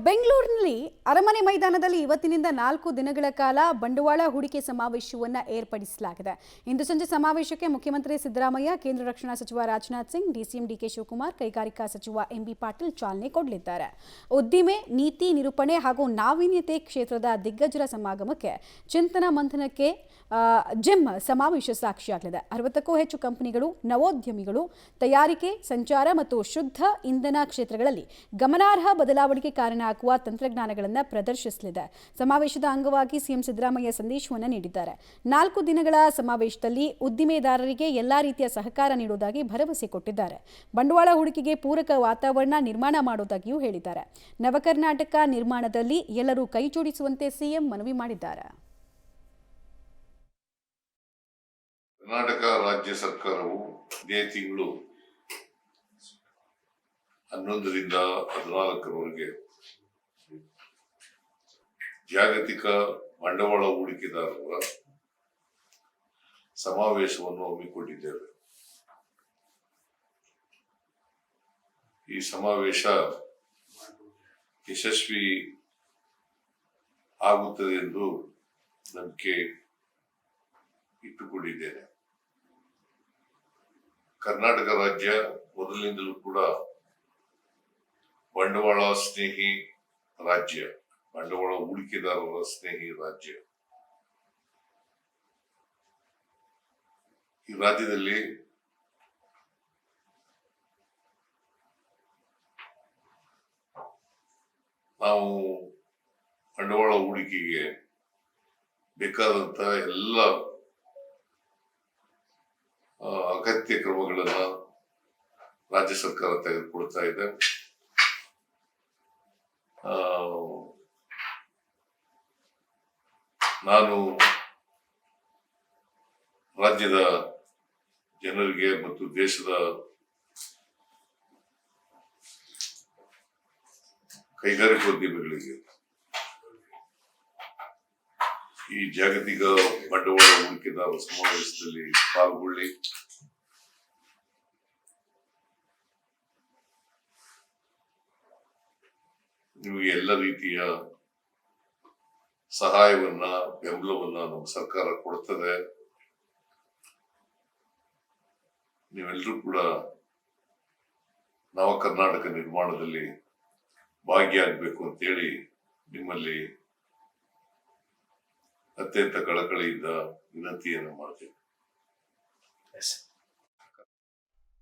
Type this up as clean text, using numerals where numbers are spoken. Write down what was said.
ಬೆಂಗಳೂರಿನಲ್ಲಿ ಅರಮನೆ ಮೈದಾನದಲ್ಲಿ ಇವತ್ತಿನಿಂದ 4 ದಿನಗಳ ಕಾಲ ಬಂಡವಾಳ ಹೂಡಿಕೆ ಸಮಾವೇಶವನ್ನು ಏರ್ಪಡಿಸಲಾಗಿದೆ. ಇಂದು ಸಂಜೆ ಸಮಾವೇಶಕ್ಕೆ ಮುಖ್ಯಮಂತ್ರಿ ಸಿದ್ದರಾಮಯ್ಯ, ಕೇಂದ್ರ ರಕ್ಷಣಾ ಸಚಿವ ರಾಜನಾಥ್ ಸಿಂಗ್, ಡಿಸಿಎಂ ಡಿಕೆ ಶಿವಕುಮಾರ್, ಕೈಗಾರಿಕಾ ಸಚಿವ ಎಂಬಿ ಪಾಟೀಲ್ ಚಾಲನೆ ಕೊಡಲಿದ್ದಾರೆ. ಉದ್ದಿಮೆ, ನೀತಿ ನಿರೂಪಣೆ ಹಾಗೂ ನಾವೀನ್ಯತೆ ಕ್ಷೇತ್ರದ ದಿಗ್ಗಜರ ಸಮಾಗಮಕ್ಕೆ ಚಿಂತನ ಮಂಥನಕ್ಕೆ ಜಿಮ್ ಸಮಾವೇಶ ಸಾಕ್ಷಿಯಾಗಲಿದೆ. 60ಕ್ಕೂ ಹೆಚ್ಚು ಕಂಪನಿಗಳು, ನವೋದ್ಯಮಿಗಳು ತಯಾರಿಕೆ, ಸಂಚಾರ ಮತ್ತು ಶುದ್ಧ ಇಂಧನ ಕ್ಷೇತ್ರಗಳಲ್ಲಿ ಗಮನಾರ್ಹ ಬದಲಾವಣೆಗೆ ಕಾರಣ ಆಗುವ ತಂತ್ರಜ್ಞಾನಗಳನ್ನು ಪ್ರದರ್ಶಿಸಲಿದೆ. ಸಮಾವೇಶದ ಅಂಗವಾಗಿ ಸಿಎಂ ಸಿದ್ದರಾಮಯ್ಯ ಸಂದೇಶವನ್ನು ನೀಡಿದ್ದಾರೆ. 4 ದಿನಗಳ ಸಮಾವೇಶದಲ್ಲಿ ಉದ್ದಿಮೆದಾರರಿಗೆ ಎಲ್ಲಾ ರೀತಿಯ ಸಹಕಾರ ನೀಡುವುದಾಗಿ ಭರವಸೆ ಕೊಟ್ಟಿದ್ದಾರೆ. ಬಂಡವಾಳ ಹೂಡಿಕೆಗೆ ಪೂರಕ ವಾತಾವರಣ ನಿರ್ಮಾಣ ಮಾಡುವುದಾಗಿಯೂ ಹೇಳಿದ್ದಾರೆ. ನವಕರ್ನಾಟಕ ನಿರ್ಮಾಣದಲ್ಲಿ ಎಲ್ಲರೂ ಕೈಜೋಡಿಸುವಂತೆ ಸಿಎಂ ಮನವಿ ಮಾಡಿದ್ದಾರೆ. ಕರ್ನಾಟಕ ರಾಜ್ಯ ಸರ್ಕಾರವು ಇದೇ ತಿಂಗಳು 11ರಿಂದ 14ರವರೆಗೆ ಜಾಗತಿಕ ಬಂಡವಾಳ ಹೂಡಿಕೆದಾರರ ಸಮಾವೇಶವನ್ನು ಹಮ್ಮಿಕೊಂಡಿದ್ದೇವೆ. ಈ ಸಮಾವೇಶ ಯಶಸ್ವಿ ಆಗುತ್ತದೆ ಎಂದು ನಂಬಿಕೆ ಇಟ್ಟುಕೊಂಡಿದ್ದೇನೆ. ಕರ್ನಾಟಕ ರಾಜ್ಯ ಮೊದಲಿನಿಂದಲೂ ಕೂಡ ಬಂಡವಾಳ ಸ್ನೇಹಿ ರಾಜ್ಯ, ಬಂಡವಾಳ ಹೂಡಿಕೆದಾರರ ಸ್ನೇಹಿ ರಾಜ್ಯ. ಈ ರಾಜ್ಯದಲ್ಲಿ ನಾವು ಬಂಡವಾಳ ಹೂಡಿಕೆಗೆ ಬೇಕಾದಂತ ಎಲ್ಲ ಅಗತ್ಯ ಕ್ರಮಗಳನ್ನ ರಾಜ್ಯ ಸರ್ಕಾರ ತೆಗೆದುಕೊಳ್ತಾ ಇದೆ. ನಾನು ರಾಜ್ಯದ ಜನರಿಗೆ ಮತ್ತು ದೇಶದ ಕೈಗಾರಿಕೋದ್ಯಮಿಗಳಿಗೆ ಈ ಜಾಗತಿಕ ಬಂಡವಾಳ ಹೂಡಿಕೆದಾರರ ಸಮಾವೇಶದಲ್ಲಿ ಪಾಲ್ಗೊಳ್ಳಿ, ನಿಮಗೆ ಎಲ್ಲ ರೀತಿಯ ಸಹಾಯವನ್ನ, ಬೆಂಬಲವನ್ನ ನಮ್ಮ ಸರ್ಕಾರ ಕೊಡ್ತದೆ. ನೀವೆಲ್ಲರೂ ಕೂಡ ನವ ಕರ್ನಾಟಕ ನಿರ್ಮಾಣದಲ್ಲಿ ಭಾಗಿಯಾಗಬೇಕು ಅಂತೇಳಿ ನಿಮ್ಮಲ್ಲಿ ಅತ್ಯಂತ ಕಳಕಳಿಯಿಂದ ವಿನಂತಿಯನ್ನು ಮಾಡ್ತೇನೆ.